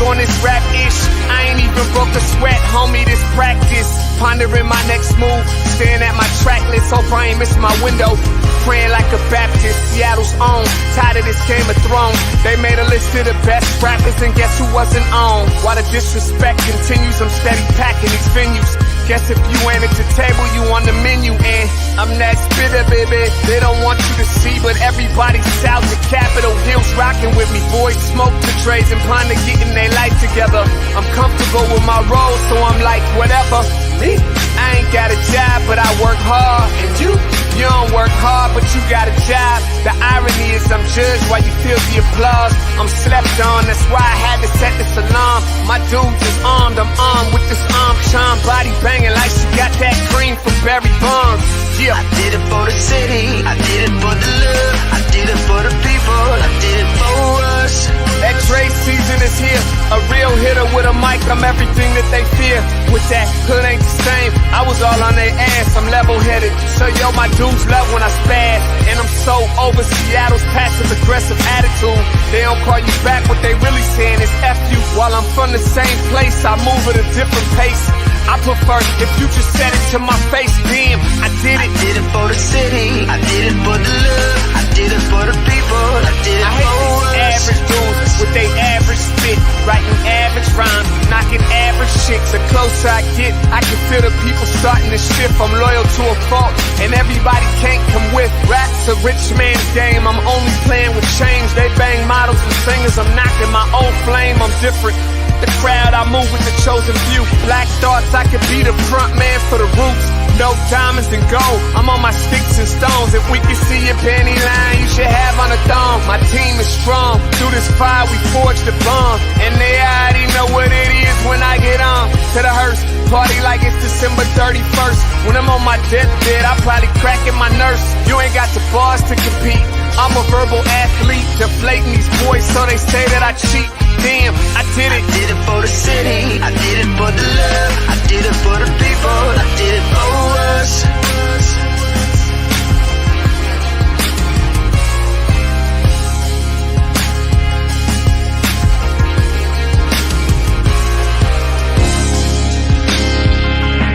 on this rap-ish. I ain't even broke a sweat, homie, this practice. Pondering my next move, staring at my track list. Hope I ain't missing my window. Praying like a Baptist, Seattle's own. Tired of this Game of Thrones. They made a list of the best rappers, and guess who wasn't on? While the disrespect continues, I'm steady packing these venues. Guess if you ain't at the table, you on the menu. And I'm that spitter, baby. They don't want you to see, but everybody's south of Capitol Hill's rocking with me. Boys smoke the trays and plan to getting their life together. I'm comfortable with my role, so I'm like, whatever. Me? I ain't got a job, but I work hard. And you don't work hard, but you got a job. The irony is I'm judged while you feel the applause. I'm slept on, that's why I had to set this alarm. My dudes is armed, I'm armed with this arm charm. Body banging like she got that cream from Barry Bonds. Yeah. I did it for the city, I did it for the love, I did it for the people, I did it for us. That Trae season is here, a real hitter with a mic, I'm everything that they fear. With that hood ain't the same, I was all on their ass, I'm level-headed. So yo, my dudes love when I spaz, and I'm so over Seattle's passive-aggressive attitude. They don't call you back, what they really saying is F you. While I'm from the same place, I move at a different pace. I prefer if you just said it to my face, damn, I did it. I did it for the city, I did it for the love, I did it for the people, I did it for us. Average dudes with they average spit, writing average rhymes, knocking average chicks. The closer I get, I can feel the people starting to shift. I'm loyal to a fault, and everybody can't come with. Rap's a rich man's game, I'm only playing with change. They bang models and singers, I'm knocking my own flame, I'm different. The crowd, I move with the chosen few. Black thoughts, I could be the front man for the roots. No diamonds and gold, I'm on my sticks and stones. If we can see your panty line, you should have on a thong. My team is strong, through this fire we forged a bond. And they already know what it is when I get on to the hearse. Party like it's December 31st. When I'm on my deathbed, I probably cracking my nurse. You ain't got the bars to compete. I'm a verbal athlete, deflating these boys so they say that I cheat. Damn, I did it. I did it for the city, I did it for the love, I did it for the people, I did it for us.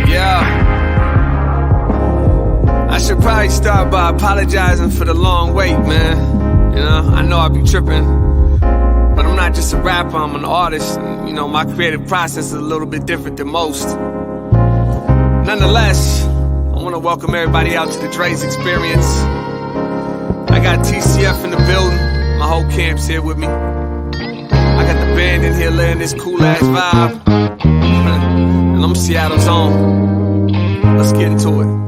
Yeah. I should probably start by apologizing for the long wait, man. You know, I know I be tripping. But I'm not just a rapper, I'm an artist. And, you know, my creative process is a little bit different than most. Nonetheless, I want to welcome everybody out to the Dre's Experience. I got TCF in the building. My whole camp's here with me. I got the band in here laying this cool-ass vibe. And I'm Seattle's own. Let's get into it.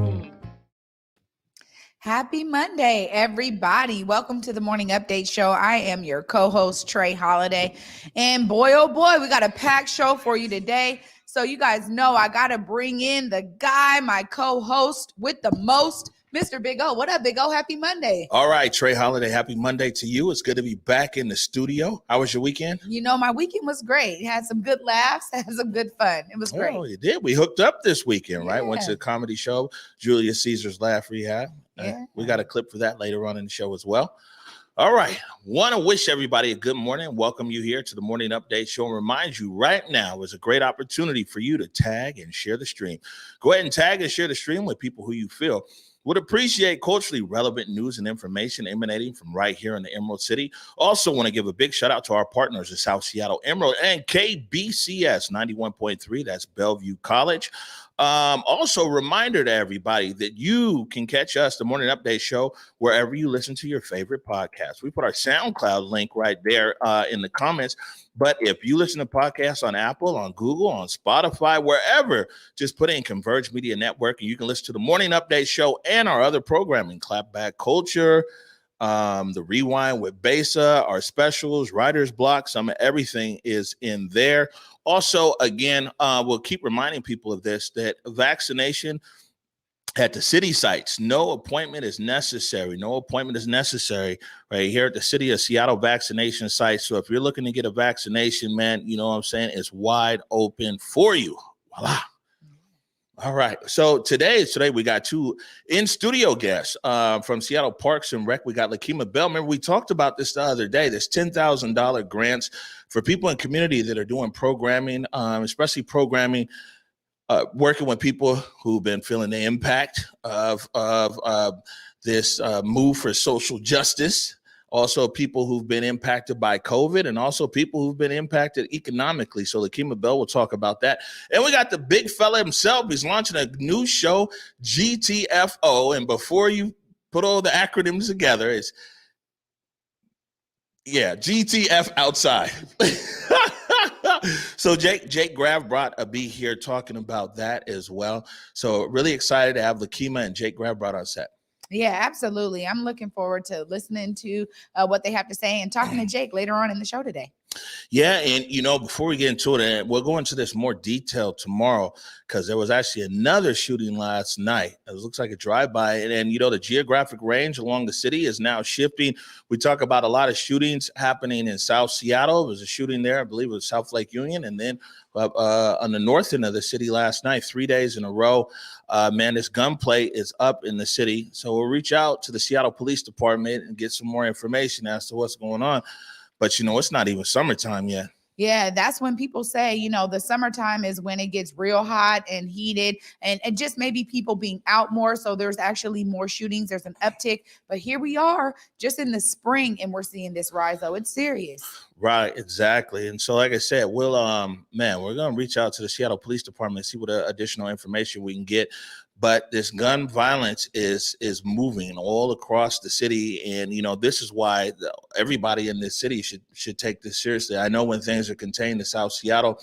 Happy Monday, everybody. Welcome to the Morning Update Show. I am your co-host, Trae Holiday. And boy, oh boy, we got a packed show for you today. So you guys know I got to bring in the guy, my co-host with the most, Mr. Big O. What up, Big O? Happy Monday. All right, Trae Holiday, happy Monday to you. It's good to be back in the studio. How was your weekend? You know, my weekend was great. Had some good laughs, had some good fun. It was great. Oh, you did. We hooked up this weekend, right? Went to a comedy show, Julius Caesar's Laugh Rehab. Yeah. We got a clip for that later on in the show as well. All right. Want to wish everybody a good morning. Welcome you here to the Morning Update Show and remind you right now is a great opportunity for you to tag and share the stream. Go ahead and tag and share the stream with people who you feel would appreciate culturally relevant news and information emanating from right here in the Emerald City. Also want to give a big shout out to our partners at South Seattle Emerald and KBCS 91.3. That's Bellevue College. Also, reminder to everybody that you can catch us, the Morning Update Show, wherever you listen to your favorite podcast. We put our SoundCloud link right there in the comments. But if you listen to podcasts on Apple, on Google, on Spotify, wherever, just put in Converge Media Network, and you can listen to the Morning Update Show and our other programming, Clapback Culture, the Rewind with Besa, our specials, Writer's Block, everything is in there. Also, again, we'll keep reminding people of this, that vaccination at the city sites, no appointment is necessary. No appointment is necessary right here at the City of Seattle vaccination site. So if you're looking to get a vaccination, man, you know what I'm saying? It's wide open for you. Voila. All right. So today we got two in-studio guests from Seattle Parks and Rec. We got Lakeema Bell. Remember, we talked about this the other day. There's $10,000 grants for people in community that are doing programming, especially programming, working with people who've been feeling the impact of this move for social justice. Also, people who've been impacted by COVID, and also people who've been impacted economically. So Lakeema Bell will talk about that. And we got the big fella himself. He's launching a new show, GTFO. And before you put all the acronyms together, it's, GTF outside. So Jake Graff brought a B here talking about that as well. So really excited to have Lakeema and Jake Graff brought on set. Yeah, absolutely. I'm looking forward to listening to what they have to say and talking to Jake later on in the show today. Yeah. And, before we get into it, we'll go into this more detail tomorrow, because there was actually another shooting last night. It looks like a drive-by. And the geographic range along the city is now shifting. We talk about a lot of shootings happening in South Seattle. There was a shooting there, I believe it was South Lake Union. And then on the north end of the city last night, 3 days in a row. This gunplay is up in the city. So we'll reach out to the Seattle Police Department and get some more information as to what's going on. But, it's not even summertime yet. Yeah, that's when people say, the summertime is when it gets real hot and heated, and just maybe people being out more. So there's actually more shootings. There's an uptick. But here we are just in the spring, and we're seeing this rise, though. It's serious. Right, exactly. And so, like I said, we'll we're going to reach out to the Seattle Police Department and see what additional information we can get. But this gun violence is moving all across the city. And, this is why everybody in this city should take this seriously. I know when things are contained to South Seattle,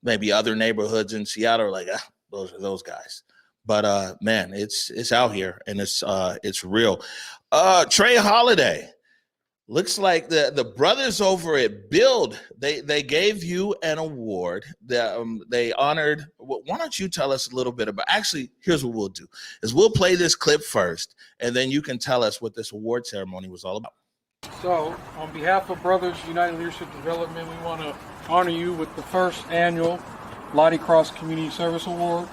maybe other neighborhoods in Seattle are like, those are those guys. But, it's out here, and it's real. Trae Holiday. Looks like the brothers over at B.U.I.L.D, they gave you an award that they honored. Why don't you tell us a little bit about? Actually, here's what we'll do: is we'll play this clip first, and then you can tell us what this award ceremony was all about. So, on behalf of Brothers United Leadership Development, we want to honor you with the first annual Lottie Cross Community Service Award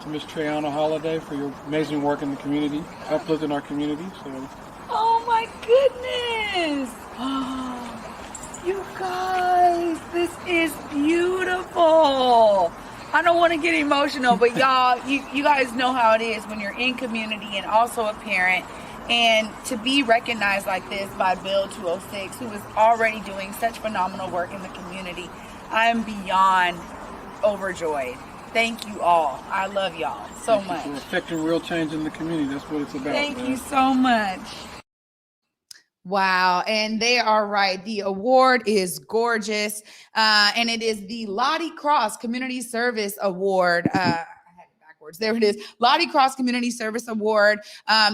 to Ms. Trae Holiday for your amazing work in the community, uplifting our community. So. Oh my goodness. Oh, you guys, this is beautiful. I don't want to get emotional, but y'all, you guys know how it is when you're in community and also a parent. And to be recognized like this by B.U.I.L.D 206, who is already doing such phenomenal work in the community, I'm beyond overjoyed. Thank you all. I love y'all so much. For affecting real change in the community. That's what it's about. Thank you so much. Wow. And they are right. The award is gorgeous. And it is the Lottie Cross Community Service Award. There it is. Lottie Cross Community Service Award.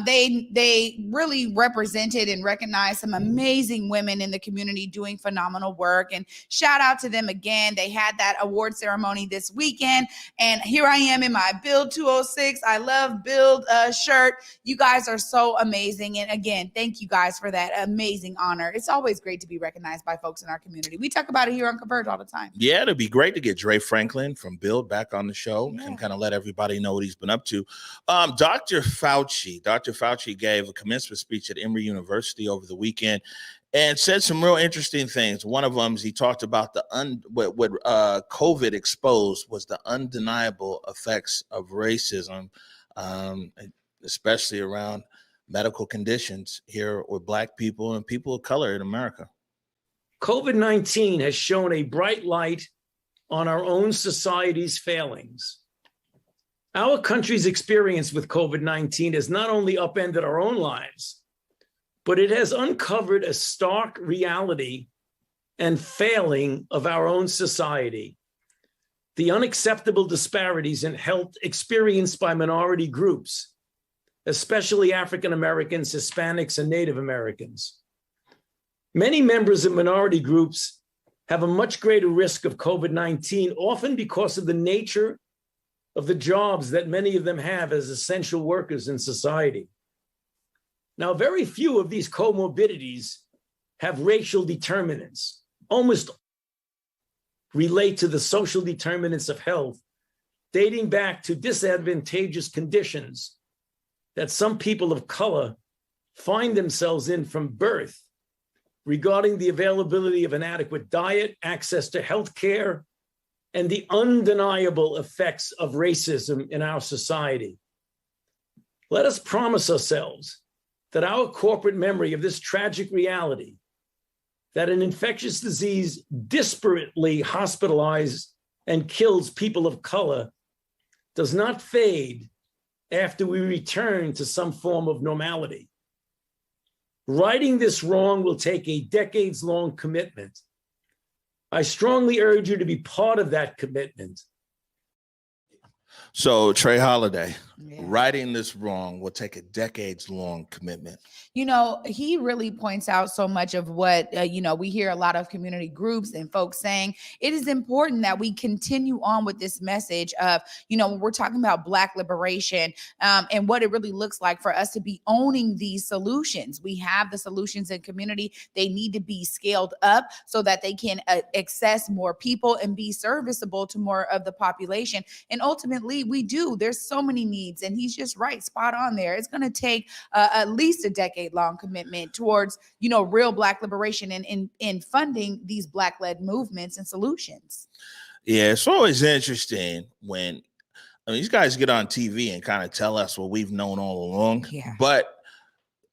They really represented and recognized some amazing women in the community doing phenomenal work. And shout out to them again. They had that award ceremony this weekend. And here I am in my B.U.I.L.D 206. I love B.U.I.L.D shirt. You guys are so amazing. And again, thank you guys for that amazing honor. It's always great to be recognized by folks in our community. We talk about it here on Converge all the time. Yeah, it'd be great to get Dre Franklin from B.U.I.L.D back on the show and kind of let everybody know what he's been up to. Dr. Fauci gave a commencement speech at Emory University over the weekend and said some real interesting things. One of them is he talked about what COVID exposed was the undeniable effects of racism, especially around medical conditions here with Black people and people of color in America. COVID-19 has shown a bright light on our own society's failings. Our country's experience with COVID-19 has not only upended our own lives, but it has uncovered a stark reality and failing of our own society. The unacceptable disparities in health experienced by minority groups, especially African Americans, Hispanics, and Native Americans. Many members of minority groups have a much greater risk of COVID-19, often because of the nature of the jobs that many of them have as essential workers in society. Now, very few of these comorbidities have racial determinants, almost relate to the social determinants of health dating back to disadvantageous conditions that some people of color find themselves in from birth regarding the availability of an adequate diet, access to health care, and the undeniable effects of racism in our society. Let us promise ourselves that our corporate memory of this tragic reality, that an infectious disease disparately hospitalizes and kills people of color, does not fade after we return to some form of normality. Righting this wrong will take a decades-long commitment. I strongly urge you to be part of that commitment. So, Trae Holiday, righting this wrong will take a decades-long commitment. You know, he really points out so much of what, we hear a lot of community groups and folks saying it is important that we continue on with this message of, when we're talking about Black liberation and what it really looks like for us to be owning these solutions. We have the solutions in community. They need to be scaled up so that they can access more people and be serviceable to more of the population. And ultimately, we do. There's so many needs, and he's just right, spot on there. It's going to take at least a decade-long commitment towards, real Black liberation and in funding these Black-led movements and solutions. Yeah, it's always interesting when these guys get on TV and kind of tell us what we've known all along. Yeah. But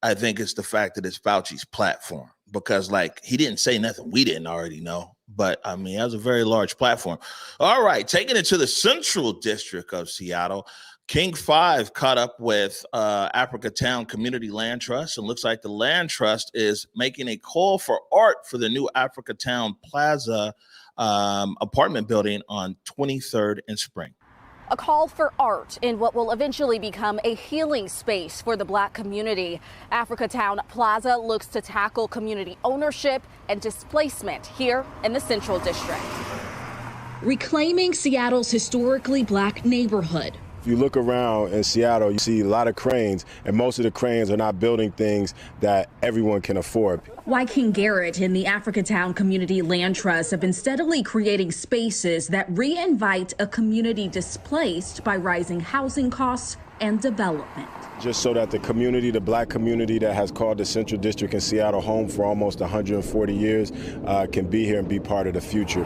I think it's the fact that it's Fauci's platform, because he didn't say nothing we didn't already know. But it has a very large platform. All right, taking it to the Central District of Seattle, King 5 caught up with Africatown Community Land Trust, and looks like the Land Trust is making a call for art for the new Africatown Plaza apartment building on 23rd and Spring. A call for art in what will eventually become a healing space for the Black community. Africatown Plaza looks to tackle community ownership and displacement here in the Central District. Reclaiming Seattle's historically Black neighborhood. If you look around in Seattle, you see a lot of cranes, and most of the cranes are not building things that everyone can afford. Why King Garrett and the Africatown Community Land Trust have been steadily creating spaces that reinvite a community displaced by rising housing costs and development. Just so that the community, the Black community that has called the Central District in Seattle home for almost 140 years, can be here and be part of the future.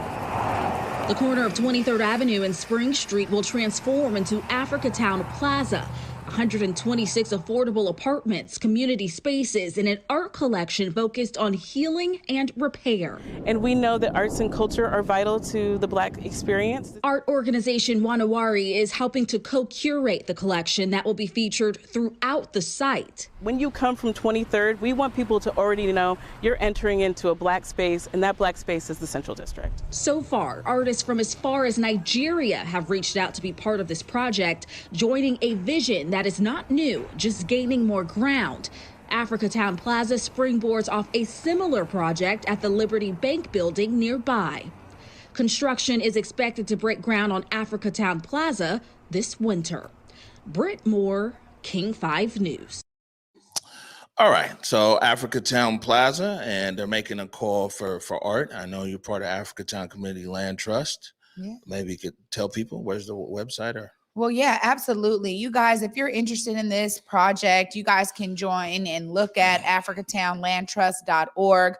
The corner of 23rd Avenue and Spring Street will transform into Africatown Plaza. 126 affordable apartments, community spaces, and an art collection focused on healing and repair. And we know that arts and culture are vital to the Black experience. Art organization Wanawari is helping to co-curate the collection that will be featured throughout the site. When you come from 23rd, we want people to already know you're entering into a Black space, and that Black space is the Central District. So far, artists from as far as Nigeria have reached out to be part of this project, joining a vision that is not new, just gaining more ground. Africatown Plaza springboards off a similar project at the Liberty Bank building nearby. Construction is expected to break ground on Africatown Plaza this winter. Britt Moore, King 5 News. All right, so Africatown Plaza, and they're making a call for art. I know you're part of Africatown Community Land Trust. Yeah. Maybe you could tell people where's the website or. Well, yeah, absolutely. You guys, if you're interested in this project, you guys can join and look at africatownlandtrust.org,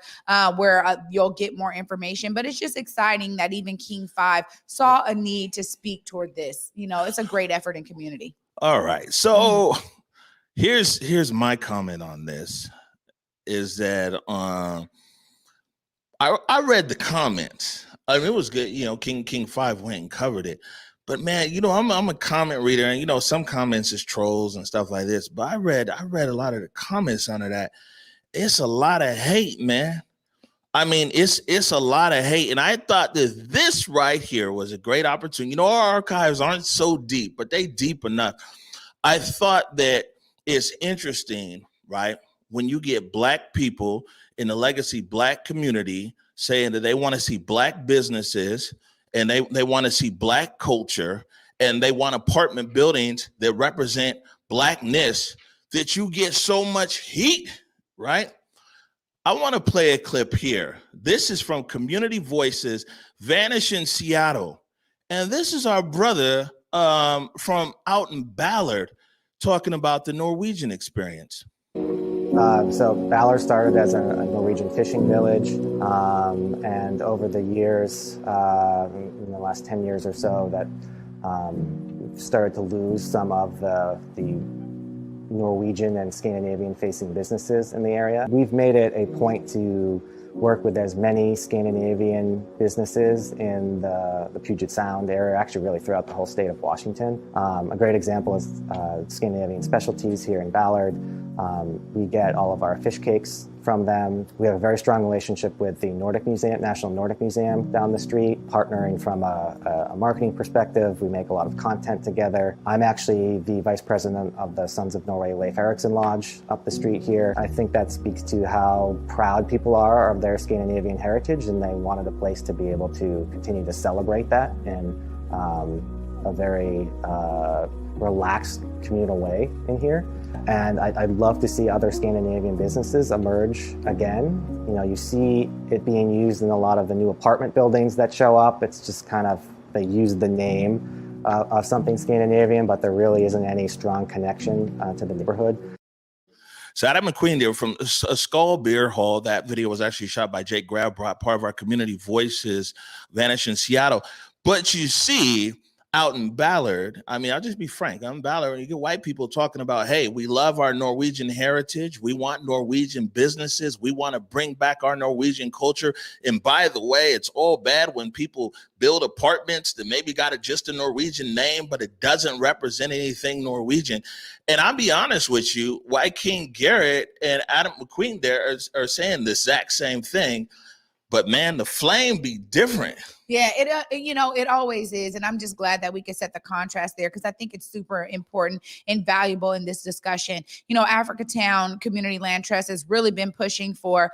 where you'll get more information. But it's just exciting that even King 5 saw a need to speak toward this. It's a great effort in community. All right. So here's my comment on this, is that I read the comments. It was good. King 5 went and covered it. But man, I'm a comment reader, and some comments is trolls and stuff like this. But I read a lot of the comments under that. It's a lot of hate, man. It's a lot of hate. And I thought that this right here was a great opportunity. Our archives aren't so deep, but they deep enough. I thought that it's interesting, right? When you get Black people in the legacy Black community saying that they want to see Black businesses, and they want to see Black culture, and they want apartment buildings that represent Blackness, that you get so much heat, right? I want to play a clip here. This is from Community Voices, Vanish in Seattle. And this is our brother, from out in Ballard talking about the Norwegian experience. So Ballard started as a Norwegian fishing village, and over the years, in the last 10 years or so, that started to lose some of the Norwegian and Scandinavian-facing businesses in the area. We've made it a point to work with as many Scandinavian businesses in the Puget Sound area, actually really throughout the whole state of Washington. A great example is Scandinavian Specialties here in Ballard. We get all of our fish cakes from them. We have a very strong relationship with the Nordic Museum, National Nordic Museum down the street, partnering from a marketing perspective. We make a lot of content together. I'm actually the vice president of the Sons of Norway Leif Erikson Lodge up the street here. I think that speaks to how proud people are of their Scandinavian heritage, and they wanted a place to be able to continue to celebrate that in a very relaxed communal way in here. And I'd love to see other Scandinavian businesses emerge again. You know, you see it being used in a lot of the new apartment buildings that show up. It's just kind of, they use the name of something Scandinavian, but there really isn't any strong connection to the neighborhood. So Adam McQueen there from Skull Beer Hall. That video was actually shot by Jake Grabrot, part of our Community Voices Vanish in Seattle. But you see, out in Ballard, I mean, I'll just be frank. I'm in Ballard, and you get white people talking about, hey, we love our Norwegian heritage. We want Norwegian businesses. We want to bring back our Norwegian culture. And by the way, it's all bad when people build apartments that maybe got just a Norwegian name, but it doesn't represent anything Norwegian. And I'll be honest with you, White King Garrett and Adam McQueen there are saying the exact same thing. But man, the flame be different. Yeah, it always is. And I'm just glad that we could set the contrast there, because I think it's super important and valuable in this discussion. You know, Africatown Community Land Trust has really been pushing for,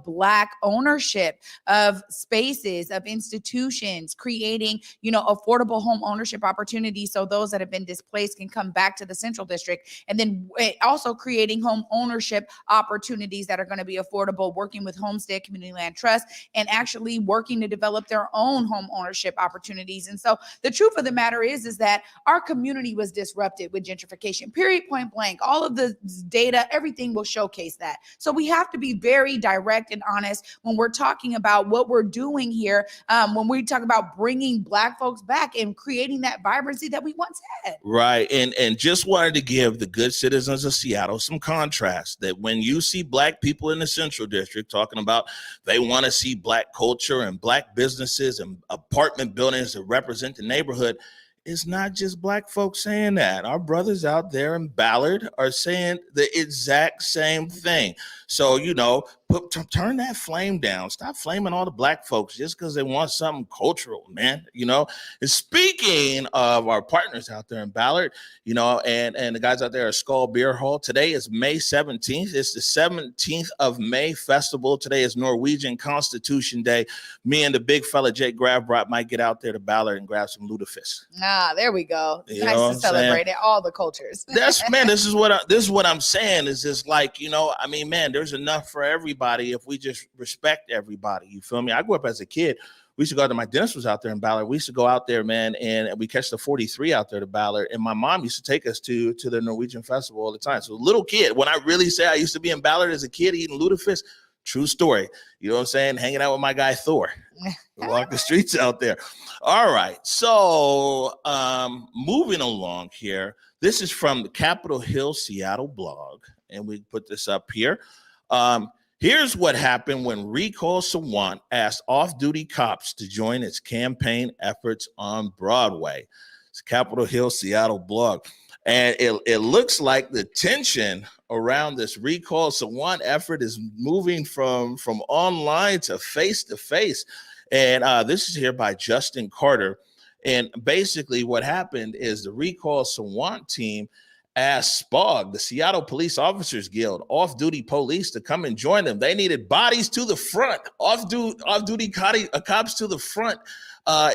Black ownership of spaces, of institutions, creating, affordable home ownership opportunities so those that have been displaced can come back to the Central District. And then also creating home ownership opportunities that are going to be affordable, working with Homestead Community Land Trust and actually working to develop their own home ownership opportunities. And so the truth of the matter is that our community was disrupted with gentrification, period, point blank. All of the data, everything will showcase that. So we have to be very direct and honest when we're talking about what we're doing here, when we talk about bringing Black folks back and creating that vibrancy that we once had. Right. And just wanted to give the good citizens of Seattle some contrast, that when you see Black people in the Central District talking about they want to see Black culture and Black businesses and apartment buildings that represent the neighborhood, it's not just Black folks saying that. Our brothers out there in Ballard are saying the exact same thing. So, turn that flame down. Stop flaming all the Black folks just because they want something cultural, man. And speaking of our partners out there in Ballard, and the guys out there at Skull Beer Hall, today is May 17th. It's the 17th of May festival. Today is Norwegian Constitution Day. Me and the big fella, Jake Grabrot, might get out there to Ballard and grab some lutefisk. There we go. It's nice to celebrate it, all the cultures. This is what I'm saying, is just like, there's enough for everybody if we just respect everybody. You feel me? I grew up as a kid. We used to go to, my dentist was out there in Ballard. We used to go out there, man, and we catch the 43 out there to Ballard. And my mom used to take us to the Norwegian festival all the time. So little kid, when I really say I used to be in Ballard as a kid eating lutefisk, true story. You know what I'm saying? Hanging out with my guy Thor. Walk the streets out there. All right. So moving along here. This is from the Capitol Hill Seattle blog, and we put this up here. Here's what happened when Recall Sawant asked off-duty cops to join its campaign efforts on Broadway. It's Capitol Hill Seattle blog. And it looks like the tension around this Recall Sawant effort is moving from online to face-to-face. And this is here by Justin Carter. And basically what happened is the Recall Sawant team asked SPOG, the Seattle Police Officers Guild, off-duty police to come and join them. They needed bodies to the front, off-duty cops to the front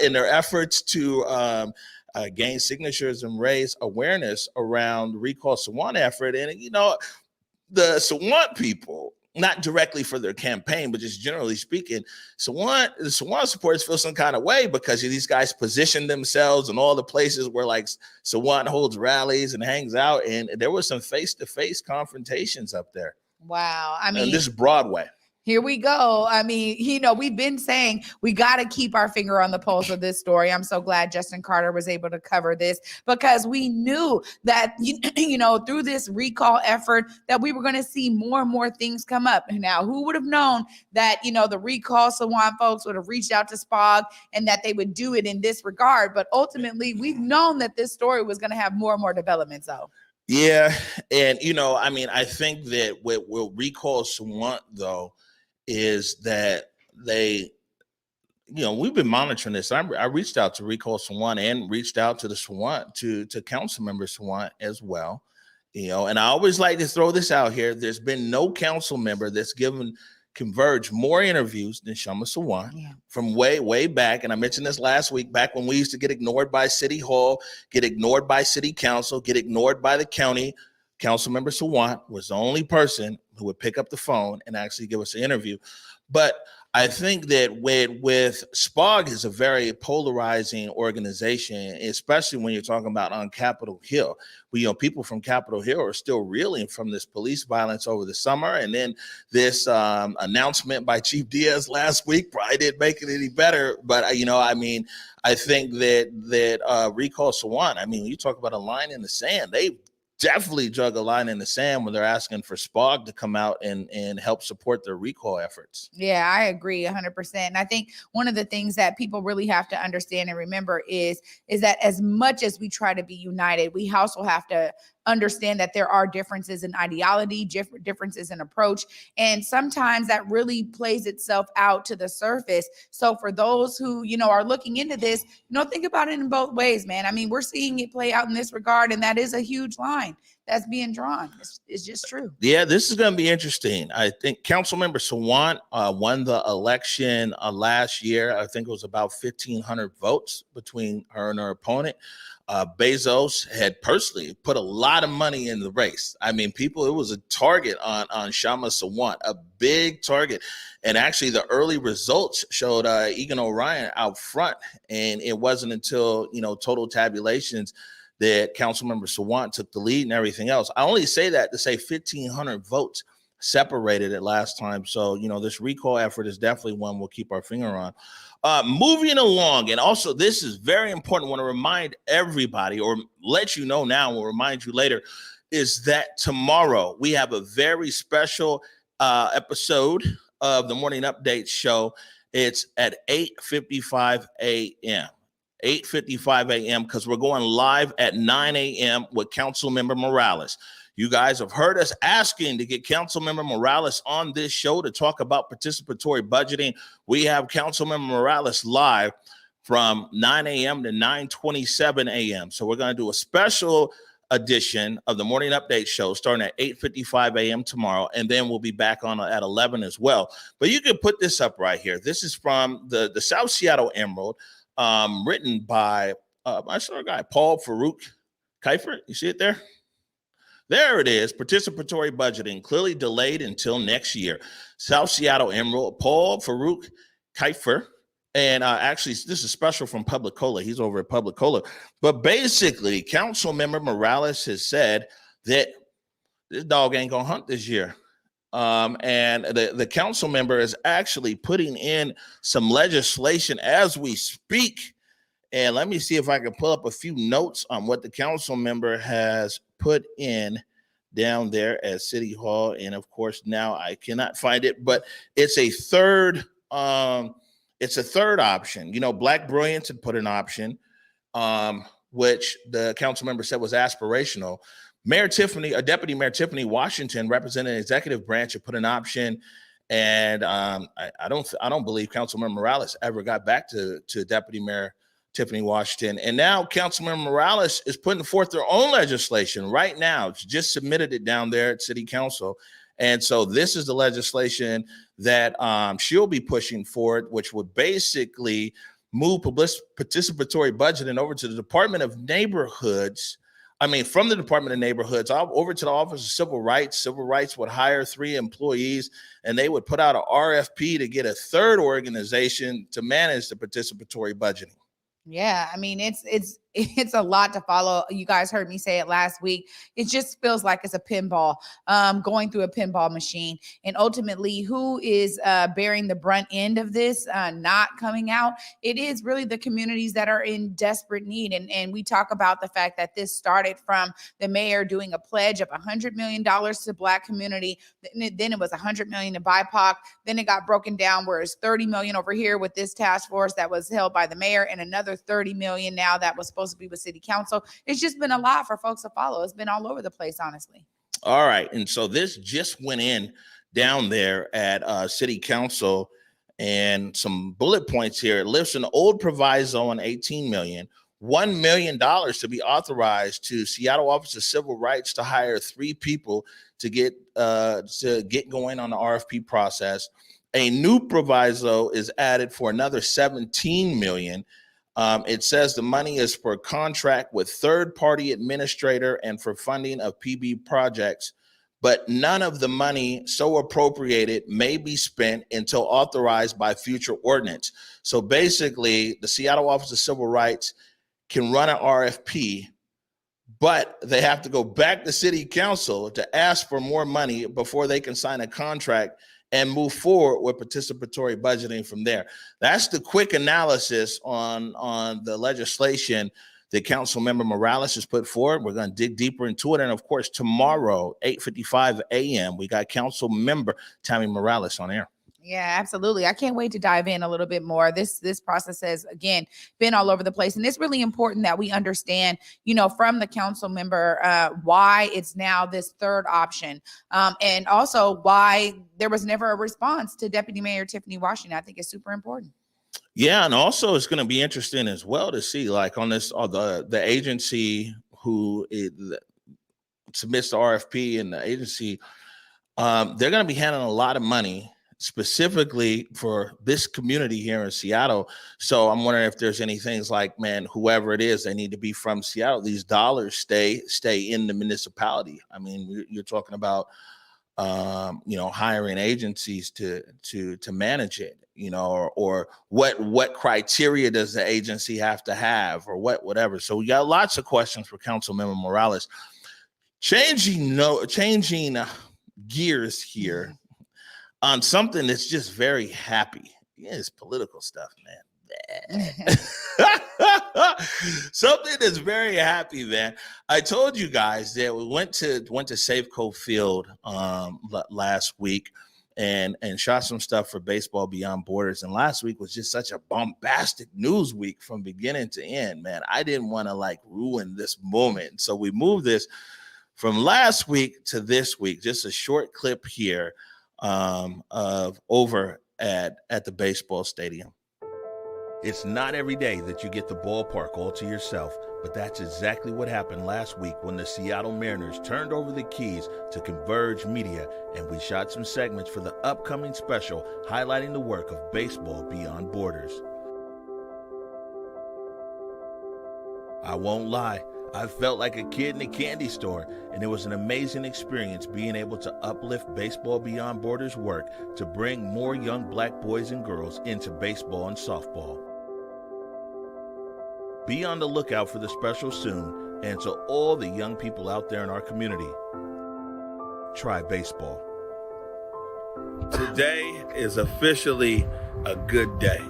in their efforts to gain signatures and raise awareness around the Recall Sawant effort. And, the Sawant people, not directly for their campaign, but just generally speaking, Sawant supporters feel some kind of way because these guys position themselves in all the places where like Sawant holds rallies and hangs out. And there was some face-to-face confrontations up there. Wow. I mean, and this is Broadway. Here we go. I mean, we've been saying we got to keep our finger on the pulse of this story. I'm so glad Justin Carter was able to cover this because we knew that, through this recall effort that we were going to see more and more things come up. Now, who would have known that, the recall Sawant folks would have reached out to SPOG and that they would do it in this regard. But ultimately, we've known that this story was going to have more and more developments, though. Yeah. And, I think that what will recall Sawant, though, is that they, we've been monitoring this. I reached out to Recall Sawant and reached out to the Sawant, to council member Sawant as well, and I always like to throw this out here. There's been no council member that's given Converge more interviews than Shama Sawant from way back. And I mentioned this last week, back when we used to get ignored by City Hall, get ignored by City Council, get ignored by the county. Councilmember Sawant was the only person who would pick up the phone and actually give us an interview. But I think that with SPOG is a very polarizing organization, especially when you're talking about on Capitol Hill. People from Capitol Hill are still reeling from this police violence over the summer. And then this announcement by Chief Diaz last week probably didn't make it any better. But, I think that Recall Sawant, when you talk about a line in the sand, they definitely drug a line in the sand when they're asking for SPOG to come out and help support their recall efforts. Yeah, I agree 100%. And I think one of the things that people really have to understand and remember is that as much as we try to be united, we also have to understand that there are differences in ideology, differences in approach, and sometimes that really plays itself out to the surface. So for those who, are looking into this, think about it in both ways, man. We're seeing it play out in this regard, and that is a huge line that's being drawn. It's just true. Yeah, this is going to be interesting. I think Councilmember Sawant won the election last year. I think it was about 1,500 votes between her and her opponent. Bezos had personally put a lot of money in the race. It was a target on Shama Sawant, a big target. And actually the early results showed Egan O'Ryan out front. And it wasn't until, total tabulations that Councilmember Sawant took the lead and everything else. I only say that to say 1,500 votes separated it last time. So, this recall effort is definitely one we'll keep our finger on. Moving along, and also this is very important. I want to remind everybody, or let you know now, we'll remind you later, is that tomorrow we have a very special episode of the Morning Update show. It's at 8:55 a.m. 8:55 a.m. because we're going live at 9 a.m. with Councilmember Morales. You guys have heard us asking to get Councilmember Morales on this show to talk about participatory budgeting. We have Councilmember Morales live from 9 a.m. to 9:27 a.m. So we're going to do a special edition of the Morning Update show starting at 8:55 a.m. tomorrow, and then we'll be back on at 11 as well. But you can put this up right here. This is from the South Seattle Emerald, written by I saw a guy, Paul Farouk Kiefer. You see it there? There it is. Participatory budgeting clearly delayed until next year. South Seattle Emerald, Paul Farouk Kiefer. And actually, this is special from Publicola. He's over at Publicola. But basically, Councilmember Morales has said that this dog ain't going to hunt this year. And the council member is actually putting in some legislation as we speak. And let me see if I can pull up a few notes on what the council member has put in down there at City Hall. And of course, now I cannot find it, but it's a third option. Black Brilliance had put an option, which the council member said was aspirational. Deputy Mayor Tiffany Washington, representing the executive branch, had put an option. And I don't believe Councilmember Morales ever got back to Deputy Mayor Tiffany Washington. And now Councilmember Morales is putting forth their own legislation right now. It's just submitted it down there at City Council. And so this is the legislation that she'll be pushing forward, which would basically move participatory budgeting over to the Department of Neighborhoods I mean, from the Department of Neighborhoods over to the Office of Civil Rights. Civil Rights would hire 3 employees, and they would put out an RFP to get a third organization to manage the participatory budgeting. Yeah, I mean, it's a lot to follow. You guys heard me say it last week. It just feels like it's a pinball, going through a pinball machine. And ultimately, who is bearing the brunt end of this not coming out? It is really the communities that are in desperate need. And we talk about the fact that this started from the mayor doing a pledge of $100 million to Black community. Then it was $100 million to BIPOC. Then it got broken down where it's $30 million over here with this task force that was held by the mayor, and another $30 million now that was supposed to be with city council. It's just been a lot for folks to follow. It's been all over the place, honestly. All right. And so this just went in down there at city council, and some bullet points here. It lifts an old proviso on $18 million, $1 million to be authorized to Seattle Office of Civil Rights to hire 3 people to get going on the RFP process. A new proviso is added for another $17 million. It says the money is for a contract with third-party administrator and for funding of PB projects, but none of the money so appropriated may be spent until authorized by future ordinance. So basically, the Seattle Office of Civil Rights can run an RFP, but they have to go back to city council to ask for more money before they can sign a contract and move forward with participatory budgeting from there. That's the quick analysis on the legislation that Council Member Morales has put forward. We're going to dig deeper into it. And of course, tomorrow, 8:55 a.m., we got Council Member Tammy Morales on air. Yeah, absolutely. I can't wait to dive in a little bit more. This process has, again, been all over the place. And it's really important that we understand, from the council member, why it's now this third option. And also why there was never a response to Deputy Mayor Tiffany Washington. I think it's super important. Yeah, and also it's going to be interesting as well to see, like, on this, the agency who submits the RFP, and the agency, they're going to be handling a lot of money specifically for this community here in Seattle. So I'm wondering if there's any things like, man, whoever it is, they need to be from Seattle. These dollars stay in the municipality. I mean, you're talking about, hiring agencies to manage it, or what criteria does the agency have to have, or whatever. So we got lots of questions for Councilmember Morales. Changing gears here on something that's just very happy. Yeah, it's political stuff, man. Something that's very happy, man. I told you guys that we went to Safeco Field last week and shot some stuff for Baseball Beyond Borders. And last week was just such a bombastic news week from beginning to end, man. I didn't want to ruin this moment. So we moved this from last week to this week. Just a short clip here of over at the baseball stadium. It's not every day that you get the ballpark all to yourself, but that's exactly what happened last week when the Seattle Mariners turned over the keys to Converge Media, and we shot some segments for the upcoming special highlighting the work of Baseball Beyond Borders. I won't lie, I felt like a kid in a candy store, and it was an amazing experience being able to uplift Baseball Beyond Borders' work to bring more young Black boys and girls into baseball and softball. Be on the lookout for the special soon, and to all the young people out there in our community, try baseball. Today is officially a good day.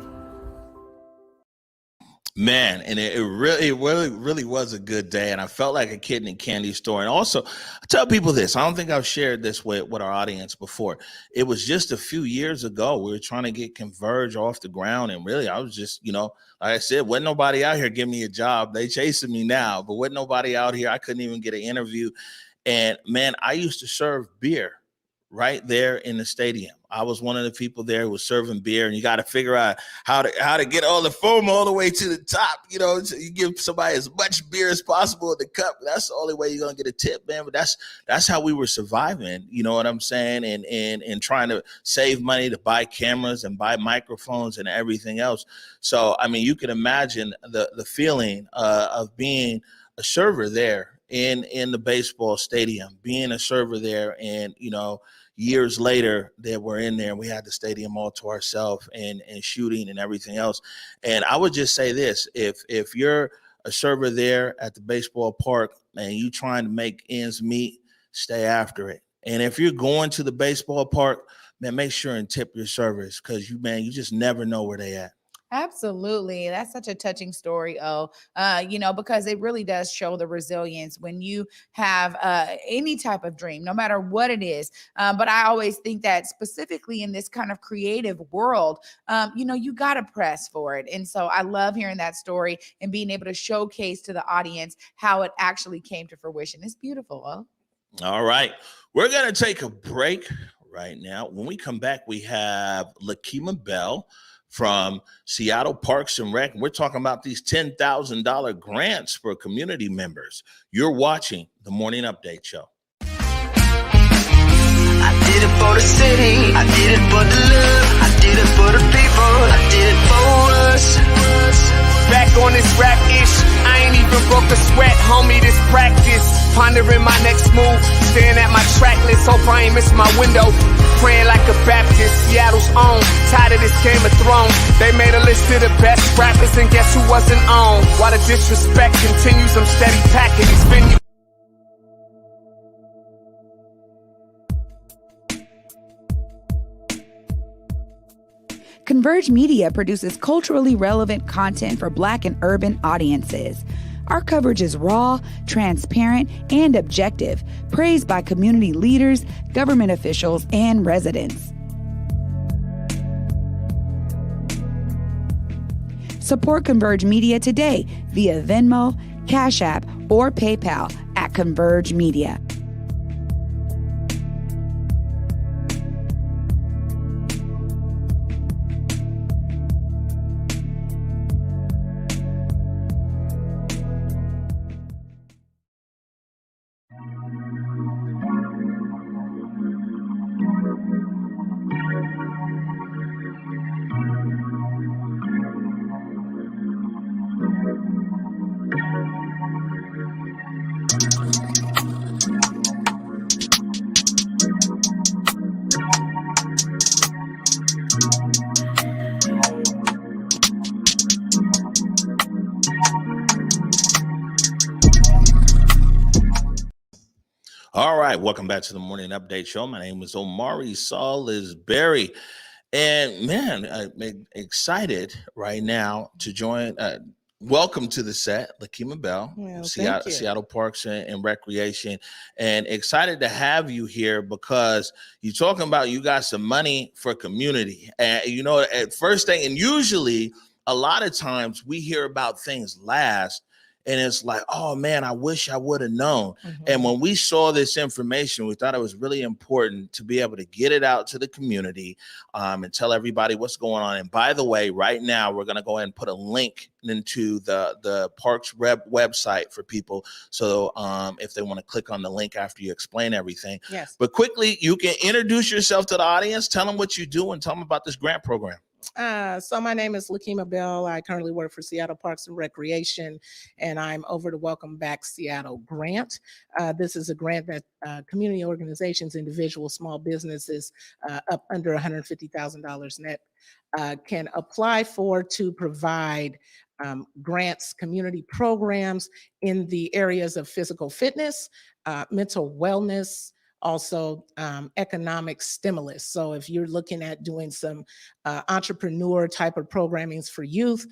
Man, and it really was a good day, and I felt like a kid in a candy store. And also, I tell people this, I don't think I've shared this with our audience before. It was just a few years ago, we were trying to get Converge off the ground, and really, I was just, like I said, wasn't nobody out here giving me a job. They chasing me now, but wasn't nobody out here. I couldn't even get an interview. And man, I used to serve beer right there in the stadium. I was one of the people there who was serving beer, and you got to figure out how to get all the foam all the way to the top. So you give somebody as much beer as possible in the cup. That's the only way you're gonna get a tip, man. But that's how we were surviving. You know what I'm saying? And trying to save money to buy cameras and buy microphones and everything else. So I mean, you can imagine the feeling of being a server there in the baseball stadium, being a server there, and years later that we're in there, we had the stadium all to ourselves and shooting and everything else. And I would just say this: if you're a server there at the baseball park and you trying to make ends meet, stay after it. And if you're going to the baseball park, man, make sure and tip your servers, because you just never know where they at. Absolutely. That's such a touching story, because it really does show the resilience when you have any type of dream, no matter what it is. But I always think that specifically in this kind of creative world, you got to press for it. And so I love hearing that story and being able to showcase to the audience how it actually came to fruition. It's beautiful. All right. We're going to take a break right now. When we come back, we have Lakeema B.U.I.L. from Seattle Parks and Rec. We're talking about these $10,000 grants for community members. You're watching the Morning Update Show. I did it for the city. I did it for the love. I did it for the people. I did it for us. Back on this rap ish, I ain't even broke a sweat, homie, this practice. Pondering my next move, staring at my track list, hope I ain't missing my window. Praying like a Baptist, Seattle's own, tired of this Game of Thrones. They made a list of the best rappers and guess who wasn't on? While the disrespect continues, I'm steady packing these venues. Converge Media produces culturally relevant content for Black and urban audiences. Our coverage is raw, transparent, and objective, praised by community leaders, government officials, and residents. Support Converge Media today via Venmo, Cash App, or PayPal at Converge Media. All right, welcome back to the Morning Update Show. My name is Omari Salisbury, and man, I'm excited right now to join. Welcome to the set, Lakeema B.U.I.L, Seattle Parks and Recreation, and excited to have you here because you're talking about you got some money for community, and at first thing, and usually a lot of times we hear about things last. And it's like, oh, man, I wish I would have known. Mm-hmm. And when we saw this information, we thought it was really important to be able to get it out to the community and tell everybody what's going on. And by the way, right now, we're going to go ahead and put a link into the Parks website for people. So if they want to click on the link after you explain everything. Yes. But quickly, you can introduce yourself to the audience, tell them what you do, and tell them about this grant program. So my name is Lakeema B.U.I.L. I currently work for Seattle Parks and Recreation, and I'm over the Welcome Back Seattle grant. This is a grant that community organizations, individuals, small businesses up under $150,000 net can apply for to provide grants, community programs in the areas of physical fitness, mental wellness, also economic stimulus. So if you're looking at doing some entrepreneur type of programmings for youth,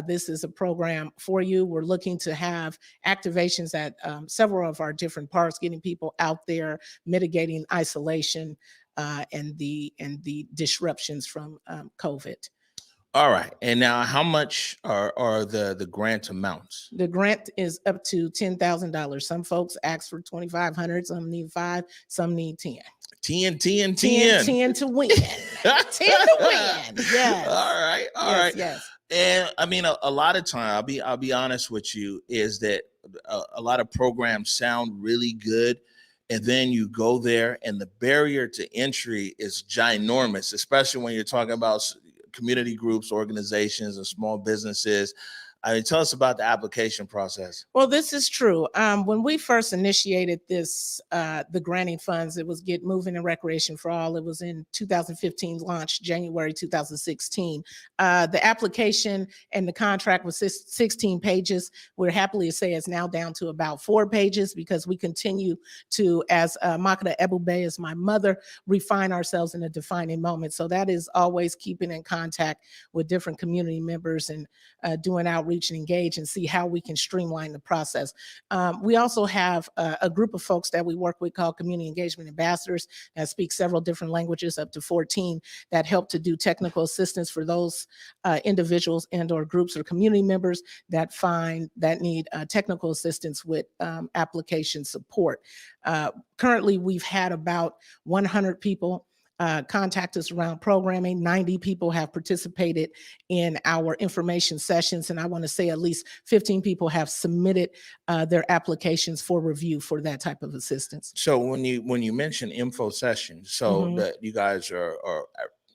this is a program for you. We're looking to have activations at several of our different parks, getting people out there, mitigating isolation and the disruptions from COVID. All right. And now how much are the grant amounts? The grant is up to $10,000. Some folks ask for $2,500, some need 5, some need 10. 10 to win. 10 to win. Yes. All right. Yes. And I mean, a lot of time, I'll be honest with you, is that a lot of programs sound really good. And then you go there and the barrier to entry is ginormous, especially when you're talking about community groups, organizations, and small businesses. I mean, tell us about the application process. Well, this is true. When we first initiated this, the granting funds, it was Get Moving and Recreation for All. It was in 2015, launched January 2016. The application and the contract was 16 pages. We're happily to say it's now down to about 4 pages because we continue to, as Makata Ebube is my mother, refine ourselves in a defining moment. So that is always keeping in contact with different community members and doing outreach and engage and see how we can streamline the process. We also have a group of folks that we work with called Community Engagement Ambassadors that speak several different languages, up to 14, that help to do technical assistance for those individuals and or groups or community members that need technical assistance with application support. Currently, we've had about 100 people contact us around programming. 90 people have participated in our information sessions, and I want to say at least 15 people have submitted their applications for review for that type of assistance. So when you mention info sessions, so that you guys are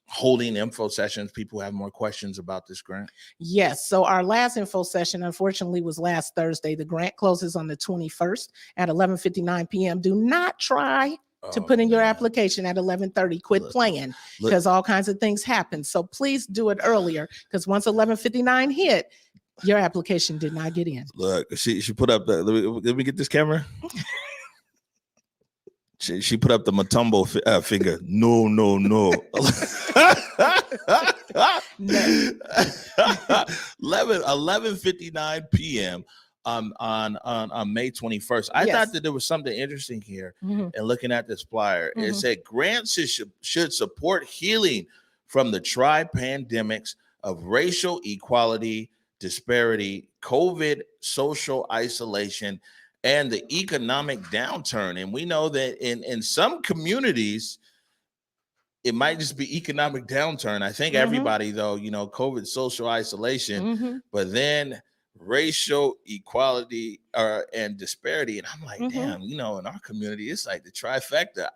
holding info sessions, people have more questions about this grant? Yes. So our last info session, unfortunately, was last Thursday. The grant closes on the 21st at 11:59 p.m. Do not try to put in your application at 11:30. Quit playing, because all kinds of things happen. So please do it earlier, because once 11:59 hit, your application did not get in. Look, she put up the, let me get this camera. She put up the Matumbo finger. No. 11:59 p.m. on May 21st. I thought that there was something interesting here. And looking at this flyer, it said grants should support healing from the tri-pandemics of racial equality, disparity, COVID, social isolation, and the economic downturn. And we know that in some communities, it might just be economic downturn. I think everybody, though, COVID, social isolation, but then racial equality and disparity. And I'm like, damn, in our community, it's like the trifecta.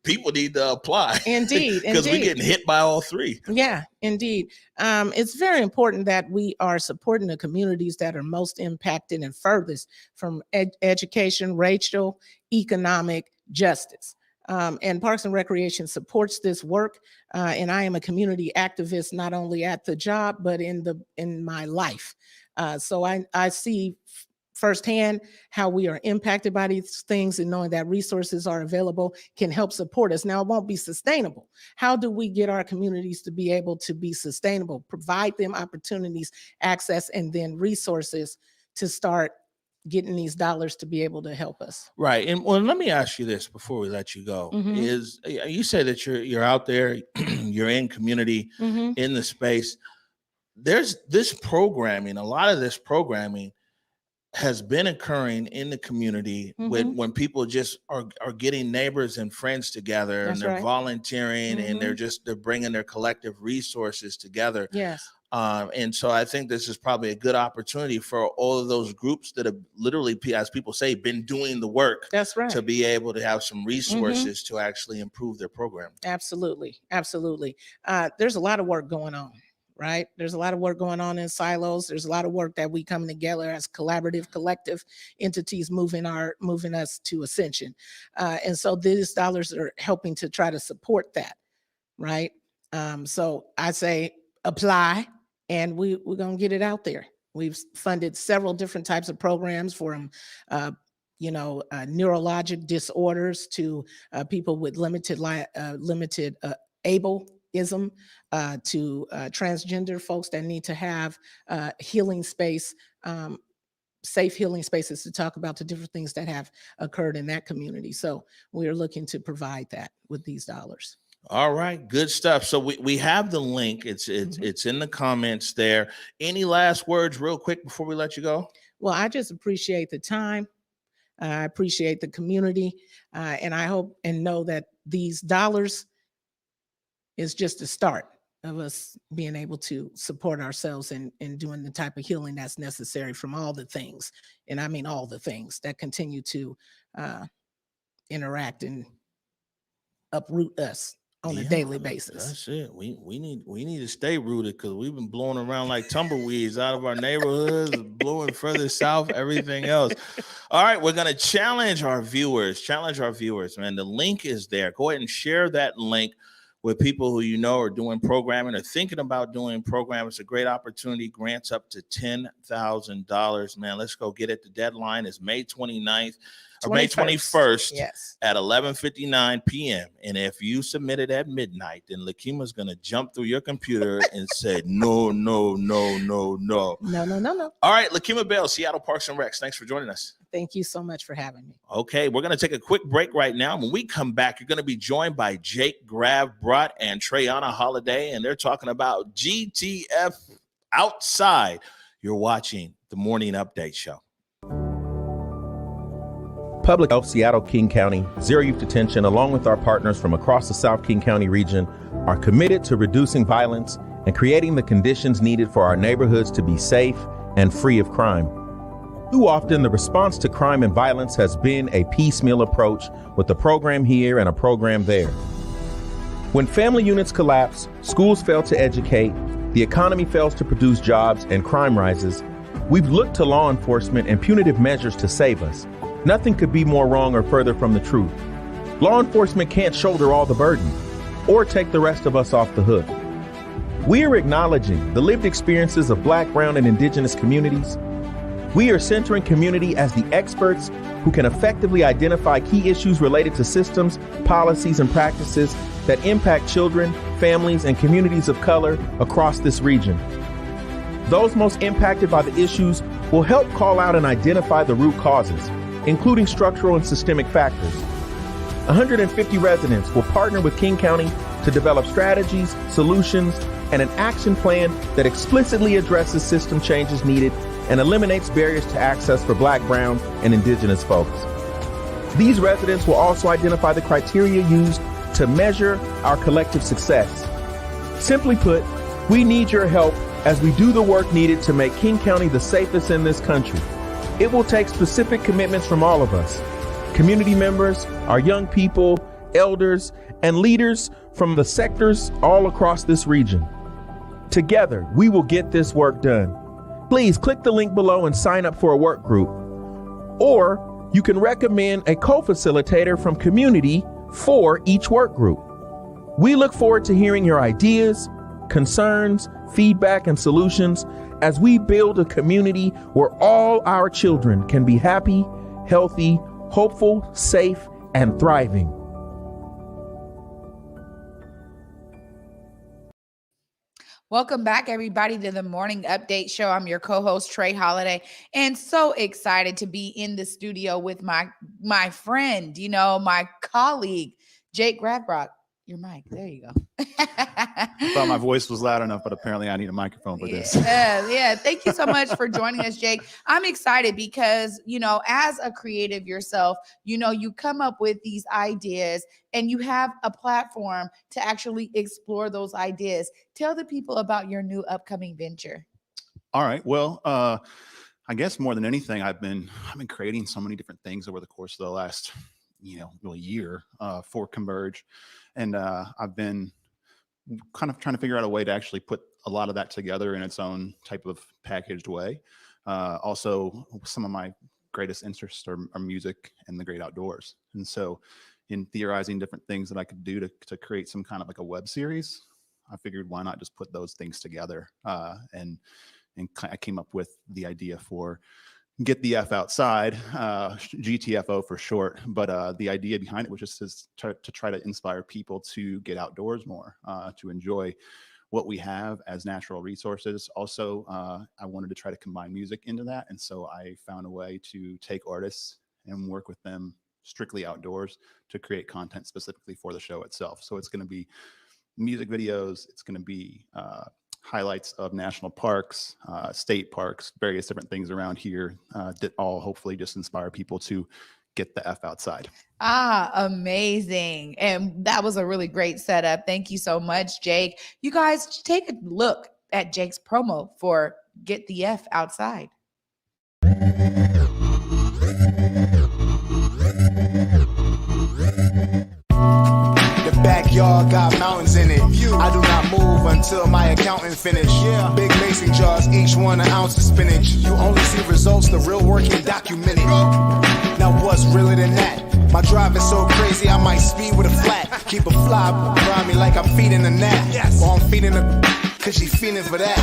People need to apply. Indeed. Because we're getting hit by all three. Yeah, indeed. It's very important that we are supporting the communities that are most impacted and furthest from education, racial, economic justice. And Parks and Recreation supports this work. And I am a community activist, not only at the job, but in my life. So I see firsthand how we are impacted by these things, and knowing that resources are available can help support us. Now, it won't be sustainable. How do we get our communities to be able to be sustainable? Provide them opportunities, access, and then resources to start getting these dollars to be able to help us. Right. And well, let me ask you this before we let you go. Is you say that you're out there, you're in community, in the space. There's this programming, a lot of this programming has been occurring in the community when people just are getting neighbors and friends together. That's and they're volunteering and they're bringing their collective resources together. Yes. And so I think this is probably a good opportunity for all of those groups that have literally, as people say, been doing the work. That's right. To be able to have some resources to actually improve their program. Absolutely. Absolutely. There's a lot of work going on. Right. There's a lot of work going on in silos. There's a lot of work that we come together as collaborative, collective entities moving us to ascension. And so these dollars are helping to try to support that. Right. So I say apply, and we're going to get it out there. We've funded several different types of programs from neurologic disorders to people with limited ableism, to transgender folks that need to have healing space, safe healing spaces to talk about the different things that have occurred in that community. So we're looking to provide that with these dollars. All right, good stuff. So we have the link. It's in the comments there. Any last words real quick before we let you go? Well, I just appreciate the time. I appreciate the community. And I hope and know that these dollars is just a start of us being able to support ourselves in doing the type of healing that's necessary from all the things. And I mean all the things that continue to interact and uproot us on a daily basis. That's it. We need to stay rooted because we've been blowing around like tumbleweeds out of our neighborhoods, blowing further south, everything else. All right, we're gonna challenge our viewers, man. The link is there. Go ahead and share that link with people who you know are doing programming or thinking about doing programming. It's a great opportunity. Grants up to $10,000, man. Let's go get it. The deadline is May 29th. Or May 21st at 11:59 p.m. And if you submit it at midnight, then Lakeema's going to jump through your computer and say, no. No. All right, Lakeema B.U.I.L D, Seattle Parks and Recs. Thanks for joining us. Thank you so much for having me. Okay, we're going to take a quick break right now. When we come back, you're going to be joined by Jake Gravbrot and Trae Holiday, and they're talking about GTF outside. You're watching the Morning Update Show. Public Health Seattle King County, Zero Youth Detention, along with our partners from across the South King County region, are committed to reducing violence and creating the conditions needed for our neighborhoods to be safe and free of crime. Too often, the response to crime and violence has been a piecemeal approach with a program here and a program there. When family units collapse, schools fail to educate, the economy fails to produce jobs, and crime rises, we've looked to law enforcement and punitive measures to save us. Nothing could be more wrong or further from the truth. Law enforcement can't shoulder all the burden or take the rest of us off the hook. We are acknowledging the lived experiences of Black, Brown, and Indigenous communities. We are centering community as the experts who can effectively identify key issues related to systems, policies, and practices that impact children, families, and communities of color across this region. Those most impacted by the issues will help call out and identify the root causes, including structural and systemic factors. 150 residents will partner with King County to develop strategies, solutions, and an action plan that explicitly addresses system changes needed and eliminates barriers to access for Black, Brown, and Indigenous folks. These residents will also identify the criteria used to measure our collective success. Simply put, we need your help as we do the work needed to make King County the safest in this country. It will take specific commitments from all of us, community members, our young people, elders, and leaders from the sectors all across this region. Together, we will get this work done. Please click the link below and sign up for a work group. Or you can recommend a co-facilitator from community for each work group. We look forward to hearing your ideas, concerns, feedback, and solutions as we build a community where all our children can be happy, healthy, hopeful, safe, and thriving. Welcome back, everybody, to the Morning Update Show. I'm your co-host, Trae Holiday, and so excited to be in the studio with my friend, my colleague, Jake Gravbrot. Your mic. There you go. I thought my voice was loud enough, but apparently I need a microphone for this. Yeah. Thank you so much for joining us, Jake. I'm excited because, as a creative yourself, you come up with these ideas and you have a platform to actually explore those ideas. Tell the people about your new upcoming venture. All right. Well, I guess more than anything, I've been creating so many different things over the course of the last, really year for Converge. And I've been kind of trying to figure out a way to actually put a lot of that together in its own type of packaged way. Also, some of my greatest interests are music and the great outdoors. And so in theorizing different things that I could do to create some kind of like a web series, I figured why not just put those things together. And I came up with the idea for Get the F Outside, GTFO for short. But the idea behind it was just to try to inspire people to get outdoors more, to enjoy what we have as natural resources. Also, I wanted to try to combine music into that. And so I found a way to take artists and work with them strictly outdoors to create content specifically for the show itself. So it's going to be music videos. It's going to be highlights of national parks, state parks, various different things around here that all hopefully just inspire people to get the F outside. Amazing. And that was a really great setup. Thank you so much, Jake. You guys take a look at Jake's promo for Get the F Outside. The backyard backyard got mountains in it. I do not move until my accountant finish. Big mason jars, each one an ounce of spinach. You only see results, the real work ain't documented. Now what's realer than that? My drive is so crazy, I might speed with a flat. Keep a fly around me like I'm feeding a gnat. Or I'm feeding a cause she feeling for that.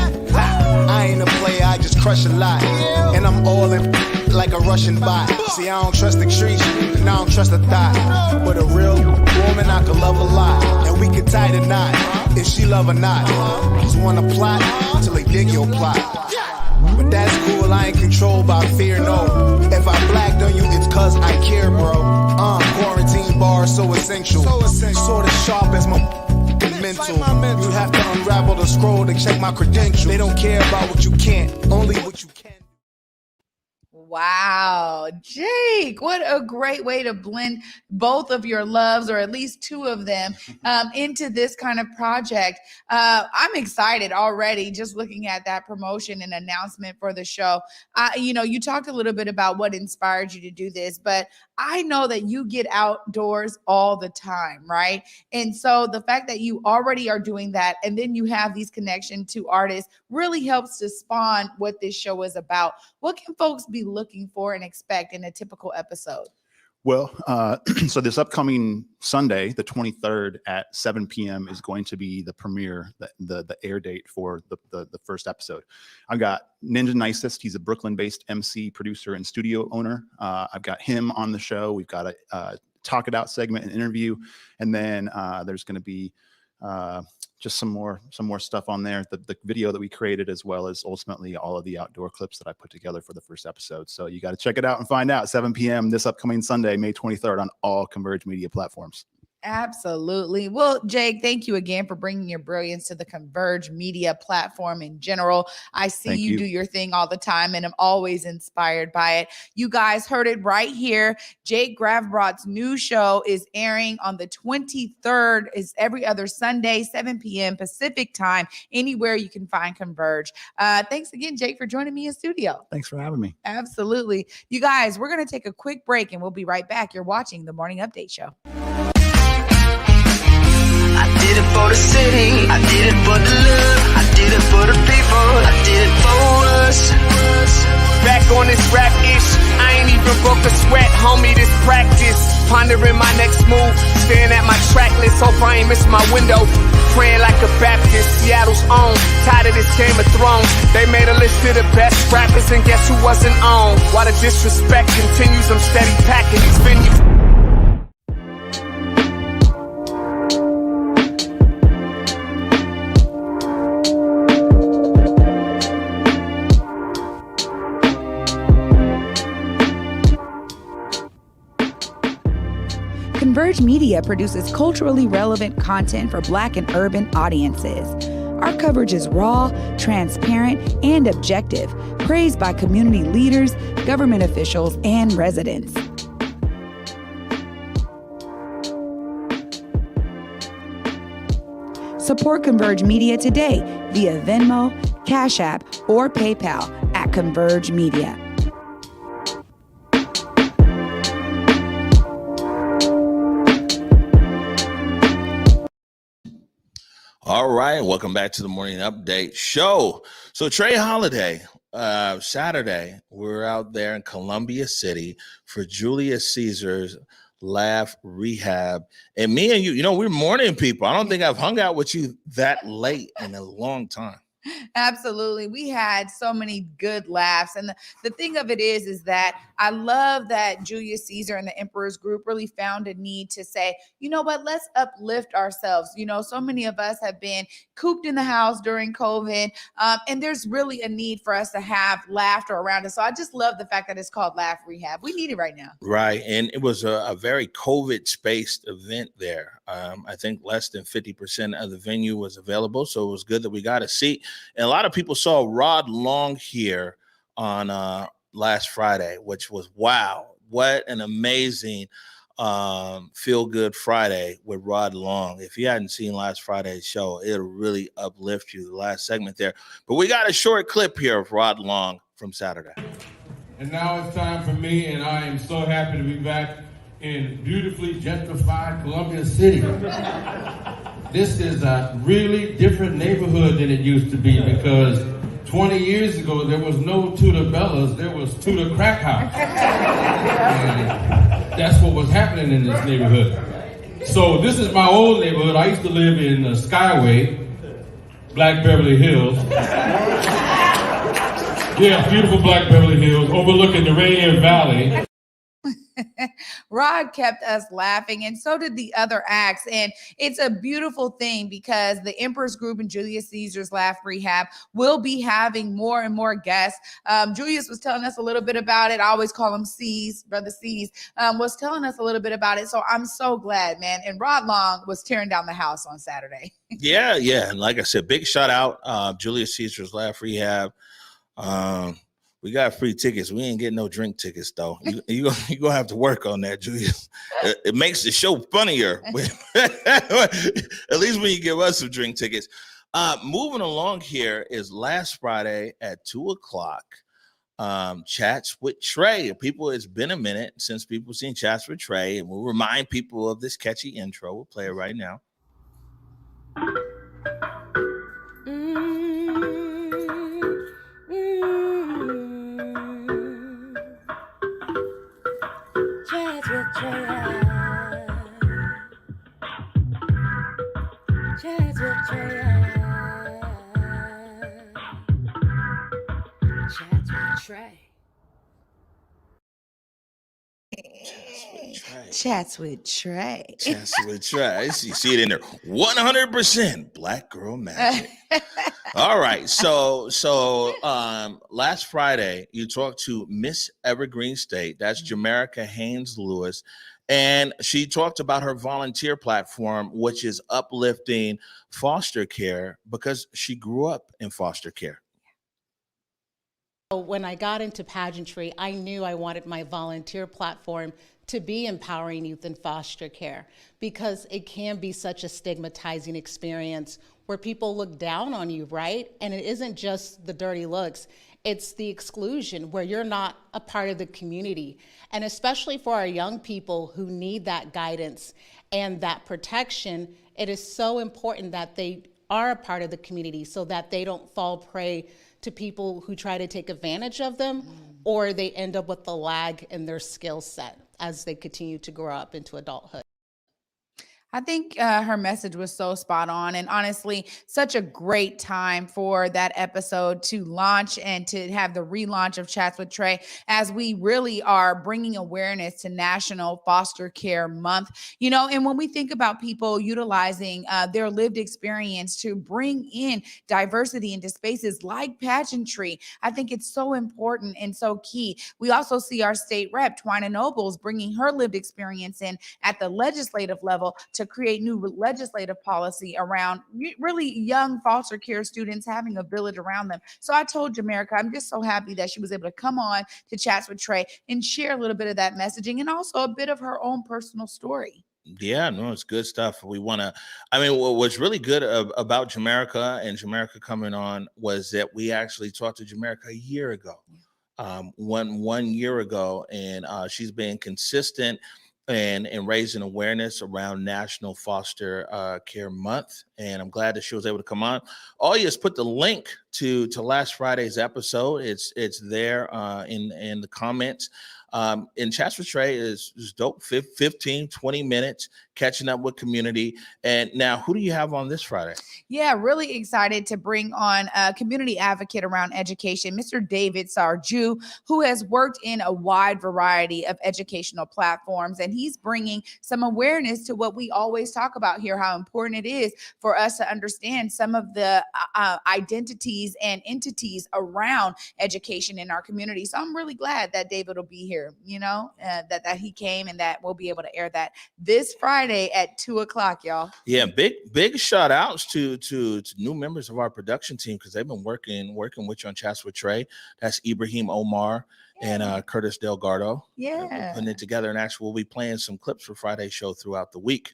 I ain't a player, I just crush a lot. And I'm all in like a Russian bot. See, I don't trust the streets, and I don't trust the thought. But a real woman, I could love a lot. And we could tie the knot, if she love or not. Just wanna plot, till they dig your plot. But that's cool, I ain't controlled by fear, no. If I blacked on you, it's cause I care, bro. Quarantine bars so essential. Sort of sharp as my mental. You have to unravel the scroll to check my credentials. They don't care about what you can't, only what you can. Wow, Jake, what a great way to blend both of your loves, or at least two of them, into this kind of project. I'm excited already just looking at that promotion and announcement for the show. You talked a little bit about what inspired you to do this, but I know that you get outdoors all the time, right? And so the fact that you already are doing that, and then you have these connections to artists, really helps to spawn what this show is about. What can folks be looking for and expect in a typical episode? Well, so this upcoming Sunday, the 23rd at 7 p.m. is going to be the premiere, the air date for the first episode. I've got Ninja Nicest. He's a Brooklyn-based MC, producer, and studio owner. I've got him on the show. We've got a Talk It Out segment, an interview, and then there's going to be just some more stuff on there, the video that we created, as well as ultimately all of the outdoor clips that I put together for the first episode. So you got to check it out and find out. 7 p.m. this upcoming Sunday, May 23rd, on all Converge media platforms. Absolutely. Well, Jake, thank you again for bringing your brilliance to the Converge media platform in general. I see you do your thing all the time, and I'm always inspired by it. You guys heard it right here. Jake Gravbrott's new show is airing on the 23rd. Is every other Sunday, 7 p.m. Pacific time, anywhere you can find Converge. Thanks again, Jake, for joining me in studio. Thanks for having me. Absolutely. You guys, we're going to take a quick break, and we'll be right back. You're watching the Morning Update Show. I did it for the city, I did it for the love, I did it for the people, I did it for us. Back on this rap ish, I ain't even broke a sweat, homie, this practice. Pondering my next move, staring at my track list, hope I ain't miss my window. Praying like a Baptist, Seattle's own. Tired of this Game of Thrones. They made a list of the best rappers, and guess who wasn't on? While the disrespect continues, I'm steady packing these venues. Converge Media produces culturally relevant content for Black and urban audiences. Our coverage is raw, transparent, and objective, praised by community leaders, government officials, and residents. Support Converge Media today via Venmo, Cash App, or PayPal at Converge Media. All right, welcome back to the Morning Update Show. So Trae Holiday, Saturday, we're out there in Columbia City for Julius Caesar's Laugh Rehab. And me and you, we're morning people. I don't think I've hung out with you that late in a long time. Absolutely. We had so many good laughs. And the thing of it is that I love that Julius Caesar and the Emperor's Group really found a need to say, you know what, let's uplift ourselves. So many of us have been cooped in the house during COVID, and there's really a need for us to have laughter around us. So I just love the fact that it's called Laugh Rehab. We need it right now. Right. And it was a very COVID-spaced event there. I think less than 50% of the venue was available. So it was good that we got a seat. And a lot of people saw Rod Long here on last Friday, which was, wow, what an amazing feel-good Friday with Rod Long. If you hadn't seen last Friday's show, it'll really uplift you, the last segment there. But we got a short clip here of Rod Long from Saturday. And now it's time for me, and I am so happy to be back in beautifully gentrified Columbia City. This is a really different neighborhood than it used to be, because 20 years ago there was no Tudor Bellas, there was Tudor Crack House. And that's what was happening in this neighborhood. So this is my old neighborhood. I used to live in Skyway, Black Beverly Hills. Yeah, beautiful Black Beverly Hills, overlooking the Rainier Valley. Rod kept us laughing, and so did the other acts. And it's a beautiful thing because the Empress Group and Julius Caesar's Laugh Rehab will be having more and more guests. Julius was telling us a little bit about it. I always call him C's, Brother C's, was telling us a little bit about it. So I'm so glad, man. And Rod Long was tearing down the house on Saturday. Yeah. And like I said, big shout out, Julius Caesar's Laugh Rehab. We got free tickets. We ain't getting no drink tickets, though. You gonna have to work on that, Julius. It makes the show funnier. At least when you give us some drink tickets. Moving along here is last Friday at 2:00. Chats with Trae. People, it's been a minute since people seen Chats with Trae, and we'll remind people of this catchy intro. We'll play it right now. Chats with Trae. Chats with Trae. You see it in there. 100% Black girl magic. All right. So last Friday, you talked to Miss Evergreen State. That's Jamaica Haynes Lewis. And she talked about her volunteer platform, which is uplifting foster care because she grew up in foster care. When I got into pageantry, I knew I wanted my volunteer platform to be empowering youth in foster care, because it can be such a stigmatizing experience where people look down on you, right? And it isn't just the dirty looks, it's the exclusion where you're not a part of the community. And especially for our young people who need that guidance and that protection, it is so important that they are a part of the community so that they don't fall prey to people who try to take advantage of them, or they end up with a lag in their skill set as they continue to grow up into adulthood. I think her message was so spot on, and honestly, such a great time for that episode to launch and to have the relaunch of Chats with Trae, as we really are bringing awareness to National Foster Care Month. You know, and when we think about people utilizing their lived experience to bring in diversity into spaces like pageantry, I think it's so important and so key. We also see our state rep, Twyna Nobles, bringing her lived experience in at the legislative level to create new legislative policy around really young foster care students having a village around them. So I told Jamaica, I'm just so happy that she was able to come on to Chats with Trae and share a little bit of that messaging and also a bit of her own personal story. Yeah, no, it's good stuff. We want to, what's really good about Jamaica and Jamaica coming on was that we actually talked to Jamaica a year ago, one year ago, and she's been consistent and raising awareness around National Foster Care Month. And I'm glad that she was able to come on. All you just put the link to last Friday's episode. It's there in the comments. And Chats with Trae is dope. 15, 20 minutes catching up with community. And now, who do you have on this Friday? Yeah, really excited to bring on a community advocate around education, Mr. David Sarju, who has worked in a wide variety of educational platforms. And he's bringing some awareness to what we always talk about here, how important it is for us to understand some of the identities and entities around education in our community. So I'm really glad that David will be here, you know, that he came, and that we'll be able to air that this Friday at 2:00, y'all. Yeah, big shout outs to new members of our production team, because they've been working with you on Chats with Trae. That's Ibrahim Omar and Curtis Delgado. Yeah, putting it together, and actually we'll be playing some clips for Friday's show throughout the week.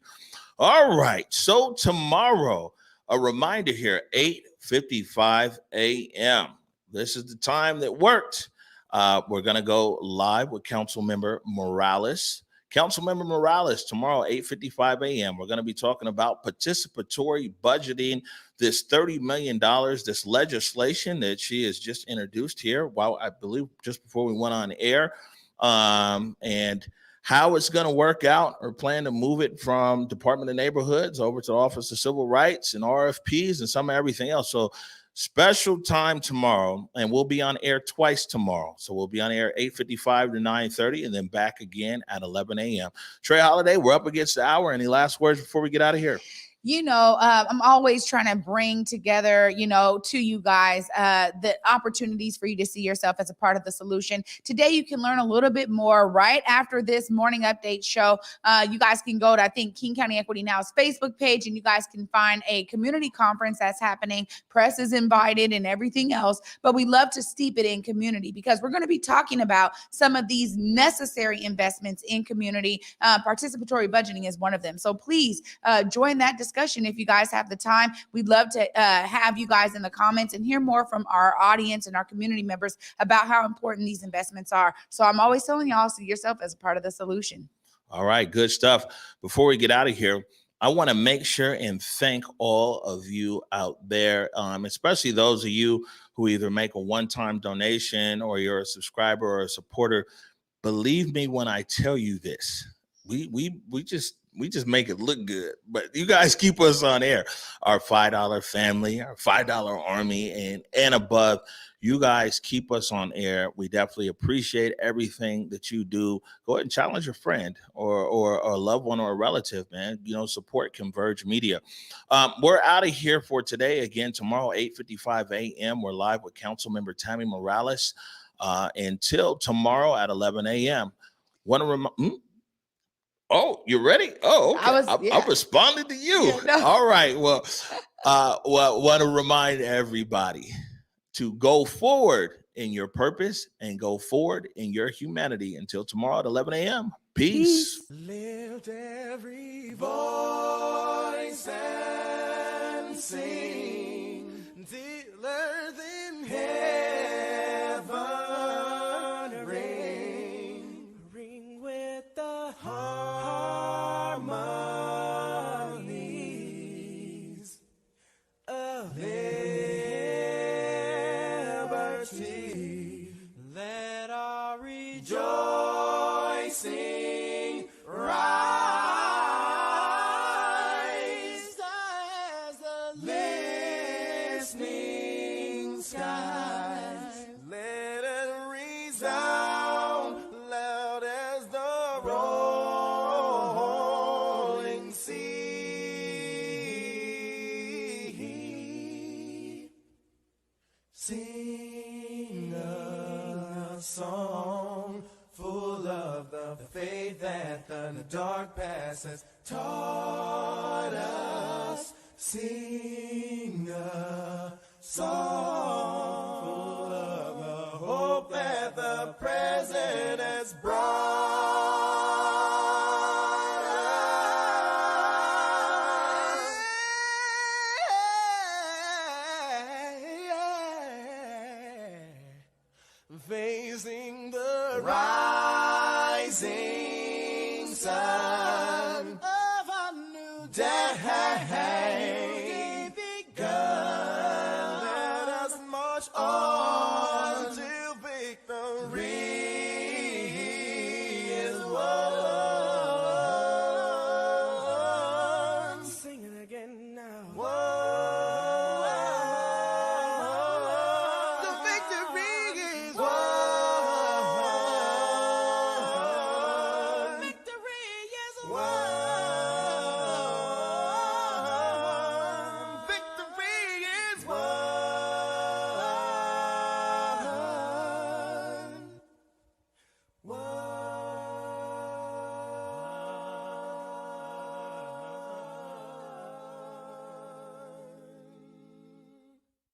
All right, so tomorrow, a reminder here, 8:55 a.m. This is the time that worked. We're going to go live with Council Member Morales. Councilmember Morales, tomorrow, 8:55 a.m., we're going to be talking about participatory budgeting, this $30 million, this legislation that she has just introduced here, while I believe just before we went on air, and how it's going to work out, or plan to move it from Department of Neighborhoods over to the Office of Civil Rights and RFPs and some of everything else. So special time tomorrow, and we'll be on air twice tomorrow. So we'll be on air 8:55 to 9:30, and then back again at 11 a.m. Trae Holiday, we're up against the hour. Any last words before we get out of here? I'm always trying to bring together, to you guys, the opportunities for you to see yourself as a part of the solution. Today, you can learn a little bit more right after this morning update show. You guys can go to, I think, King County Equity Now's Facebook page, and you guys can find a community conference that's happening. Press is invited and everything else, but we love to steep it in community, because we're going to be talking about some of these necessary investments in community. Participatory budgeting is one of them. So please join that discussion if you guys have the time. We'd love to have you guys in the comments and hear more from our audience and our community members about how important these investments are. So I'm always telling y'all, see yourself as a part of the solution. All right, good stuff. Before we get out of here, I want to make sure and thank all of you out there, especially those of you who either make a one-time donation or you're a subscriber or a supporter. Believe me when I tell you this, we just make it look good, but you guys keep us on air. Our $5 family, our $5 army, and above, you guys keep us on air. We definitely appreciate everything that you do. Go ahead and challenge a friend or a loved one or a relative, man. Support Converge Media. We're out of here for today. Again, tomorrow, 8:55 a.m., we're live with Councilmember Tammy Morales. Until tomorrow at 11 a.m. Want to remind... Oh, you ready? Oh, okay. I responded to you. Yeah, no. All right. Well, want to remind everybody to go forward in your purpose and go forward in your humanity. Until tomorrow at 11 a.m. Peace. Lift every voice and sing till earth and heaven ring with the harmonies of liberty. Let our rejoicing rise as the listening skies. Let it resound loud as the rolling sea. Sing a song full of the faith that the dark past has taught us. Sing a song full of the hope that the present has brought us. Facing the rising sun.